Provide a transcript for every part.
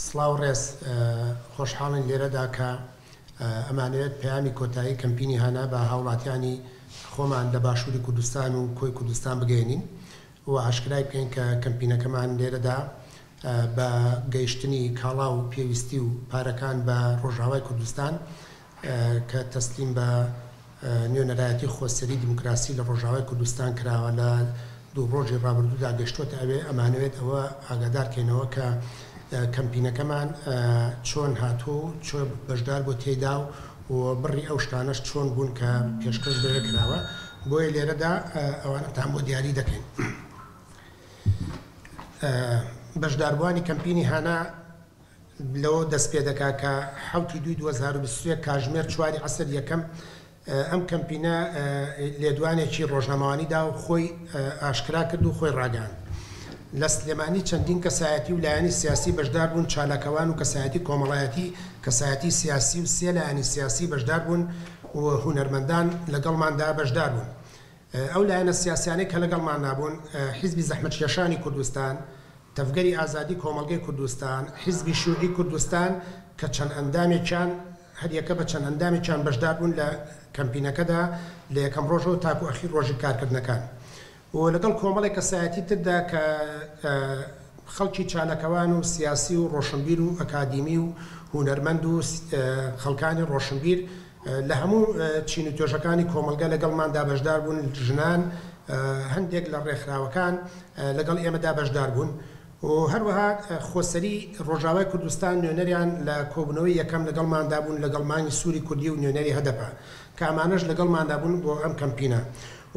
سڵاو ڕێز خۆشحاڵین لێرەدا کە ئەمانەوێت پەیامی کۆتایی کەمپینی هانا بە هاوڵاتیانی خۆمان لە باشووری کوردستان و کۆی کوردستان بگەێنین و ئاشکرای بکەین کە کەمپینەکەمان لێرەدا بە گەیشتنی کاڵا و پێویستی و پارەکان بە ڕۆژاوای کوردستان کە تەسلیم بە نوێنەرایەتی خۆسەری دیموکراسی لە ڕۆژاوای کوردستان کراوە لە دوو ڕۆژی ڕابردوودا گەشتوتە ئەوێ ئەمانەوێت ئەوە ئاگادارکەینەوە کە کەمپینەکەمان چۆن هاتوو چۆن بەشدار بۆ تێیدا و بڕی ئەو شتانەش چۆن بوون کە پێشکەش لێرە کراوە بۆیە لێرەدا ئەوانەتان بۆ دیاری دەکەین. بەشداربووانی کەمپینی هانا لەوە دەست پێ دەکا کە 7/2/2023 کاتژمێر 4 عەسر یەکەم ئەم کەمپینە لێدوانێکی ڕۆژنامەوانیدا و خۆی ئاشکرا کرد و خۆی ڕاگەاند. لە سلێمانی چەندین کەسایەتی و لایەنی سیاسی بەشدار بوون، چالاکەوان و کەسایەتی کۆمەڵایەتی، کەسایەتی سیاسی و سێ لایەنی سیاسی بەشدار بوون و هونەرمەندان لەگەڵماندا بەشدار بوون. ئەو لایەنە سیاسیانەی کە لەگەڵمان نابوون حیزبی زەحمەتکێشانی کوردستان، تەفگەری ئازادی کۆمەڵگەی کوردستان، حیزبی شووعی کوردستان کە چەند ئەندامێکیان هەریەکە بە چەند ئەندامێکیان بەشدار بوون لە کەمپینەکەدا لە یەکەم ڕۆژەوە تاکو ئەخیر ڕۆژی کارکردنەکان. و لەگەڵ کۆمەڵی کەسایەتی تردا کە خەڵکی چالەکەوان و سیاسی و ڕۆشنبیر و ئەکادیمی و هونەرمەند و خەڵکانی ڕۆشنبیر لە هەموو چین و توێژەکانی کۆمەلگە لەگەڵماندا بەشدار بوون، ژنان هەندێک لە ڕێکخراوەکان لەگەڵ ئێمەدا بەشدار بوون و هەروەها خۆسەری ڕۆژاوای کوردستان نوێنەریان لە کۆبنەوەی یەکەم لەگەڵماندا بوون لەگەڵمانی سووری کوردی و نوێنەری هەدەپە کە ئەمانەش لەگەڵماندا بوون بۆ ئەم کەمپینە.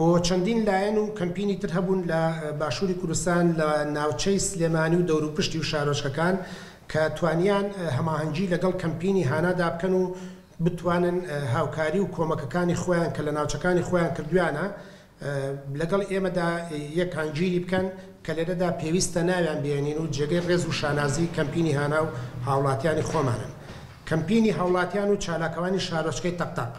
و چەندین لایەن و کەمپینی تر هەبوون لە باشووری کوردستان لە ناوچەی سلێمانی و دەوروپشتی و شارۆچکەکان کە توانیان هەماهەنگی لەگەڵ کەمپینی هانادا بکەن و بتوانن هاوکاری و کۆمەکەکانی خۆیان کە لە ناوچەکانی خۆیان کردویانە لەگەڵ ئێمەدا یەک هەنگیری بکەن کە لێرەدا پێویستە ناویان بێنین و جێگەی ڕێز و شانازی کەمپینی هانا و هاوڵاتیانی خۆمانن. کەمپینی هاوڵاتیان و چالاکەوانی شارۆچکەی تەقتەق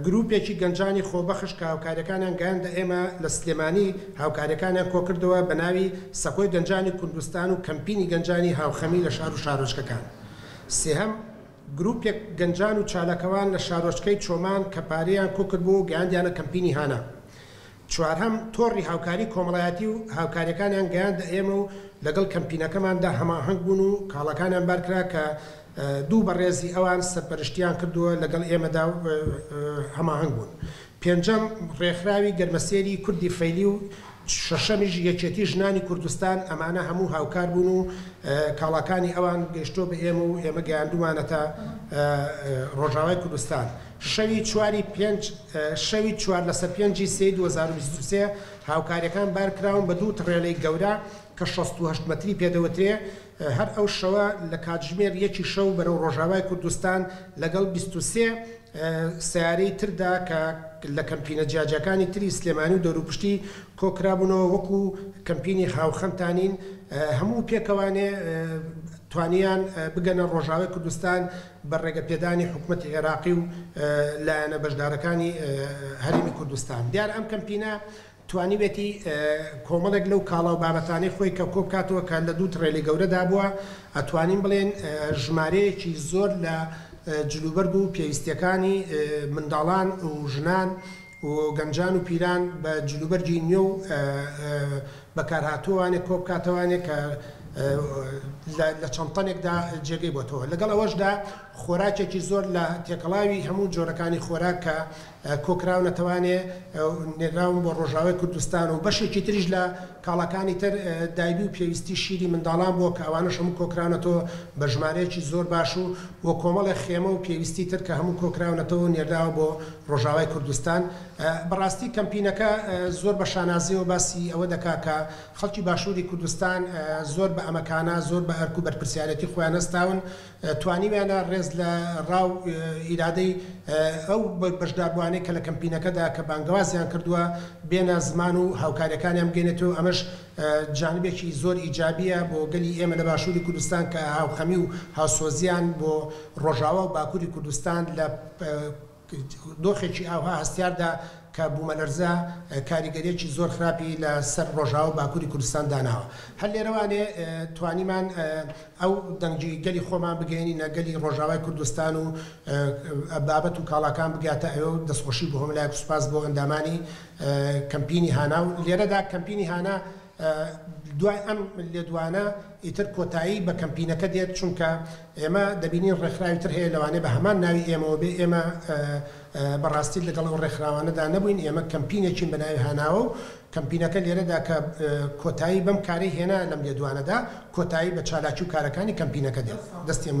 گروپێکی گەنجانی خۆبەخش کە هاوکاریەکانیان گەیاندە ئێمە لە سلێمانی هاوکاریەکانیان کۆکردەوە بە ناوی سەکۆی گەنجانی کوردستان و کەمپینی گەنجانی هاوخەمی لە شار و شارۆچکەکان. سێهەم گروپێک گەنجان و چالاکەوان لە شارۆچکەی چۆمان کە پارەیان کۆکرد بوو و گەیاندیانە کەمپینی هانا. چوارهەم تۆڕی هاوکاری کۆمەڵایەتی و هاوکاریەکانیان گەیاندە ئێمە و لەگەڵ کەمپینەکەماندا هەماهەنگ بوون و کاڵەکانیان بارکرا کە دوو بەڕێزی ئەوان سەرپەرشتیان کردووە لەگەڵ ئێمەدا هەماهەنگ بوون. پێنجەم ڕێکخراوی گەرمەسێری کوردی فەیلی و شەشەمیش یەکێتی ژنانی کوردستان ئەمانە هەموو هاوکار بوون و کاڵاکانی ئەوان گەیشتۆ بە ئێمە و ئێمە گەیاندومانەتە ڕۆژاوای کوردستان. شەوی 4/5/2023 هاوکاریەکان بارکراون بە دوو تڕێلەی گەورە کە 68 مەتری پێدەوترێ. هەر ئەو شەوە لە کاتژمێر یەکی شەو بەرەو ڕۆژاوای کوردستان لەگەڵ 23 سیارەی تردا کە لە کەمپینە جیاجەکانی تری سلێمانی و دەوروپشتی کۆکرابوونەوە وەکو کەمپینی هاوخەمتانین هەموو پێکەوانێ توانیان بگەنە ڕۆژاوای کوردستان بە ڕێگەپێدانی حکوومەتی عێراقی و لایەنە بەشدارەکانی هەرێمی کوردستان. دیار ئەم کەمپینە توانیوێتی کۆمەڵێک لەو کاڵا و بابەتانەی خۆی کە کۆبکاتەوە کە لە دوو تڕێلی گەورەدا بووە ئەتوانین بڵێن ژمارەیەکی زۆر لە جلوبەرگ و پێویستیەکانی منداڵان و ژنان و گەنجان و پیران بە جلوبەرگی نوێ و بەکارهاتووانێک کۆبکاتەوانێک کە لە چەندتەنێکدا جێگەی بۆتەوە. لەگەڵ ئەوەشدا خۆراکێکی زۆر لە تێکەڵاوی هەموو جۆرەکانی خۆراک کە کۆکراو نەتەوانێ نێراون بۆ ڕۆژاوای کوردستان و بەشێکی تریش لە کاڵەکانی تر دایبی و پێویستی شیری منداڵان بۆ کە ئەوانەش هەموو کۆکراونەتەوە بە ژمارەیەکی زۆر باش و بۆ کۆمەڵی خێمە و پێویستی تر کە هەموو کۆکراونەتەوە نێراوە بۆ ڕۆژاوای کوردستان. بەڕاستی کەمپینەکە زۆر بە شانازیەوە باسی ئەوە دەکا کە خەڵکی باشووری کوردستان زۆر بە ئەمەکانە زۆر بە ئەرک و بەرپرسیارەتی خۆیان هەستاون توانیویانە ڕێز لە ڕاو ئیرادەی ئەو بەشداربووانەی کە لە کەمپینەکەدا کە بانگەوازیان کردووە بێنە زمان و هاوکاریەکانیان بگەێنێتەوە. ئەمەش جانبێکی زۆر ئیجابیە بۆ گەلی ئێمە لە باشووری کوردستان کە هاوخەمی و هاوسۆزیان بۆ ڕۆژاوا و باکووری کوردستان لە دۆخێکی ئاوها هەستیاردا کە بوومەلەرزە کاریگەریەکی زۆر خراپی لە سەر ڕۆژاوە باکووری کوردستان داناوە. هەر لێرەوانێ توانیمان ئەو دەنگی گەلی خۆمان بگەینینە گەلی ڕۆژاوای کوردستان و بابەت و کاڵاکان بگاتە ئەوە و دەستخۆشی بۆ هەملایەک سوپاس بۆ ئەندامانی کەمپینی هانا و لێرەدا کەمپینی هانا دوای ئەم لێدوانە ئیتر کۆتایی بە کەمپینەکە دێت چونکە ئێمە دەبینین ڕێکخراوی تر هەیە لەوانێ بە هەمان ناوی ئێمەوە بێ ئێمە بەڕاستی لەگەڵ ئەو ڕێکخراوانەدا نەبووین ئێمە کەمپینێکین بە ناوی هاناوە و کەمپینەکە لێرەدا کە کۆتایی بەم کارەی هێنا لەم لێدوانەدا کۆتایی بە چالاکی و کارەکانی کەمپینەکە دێت دەستی ئەم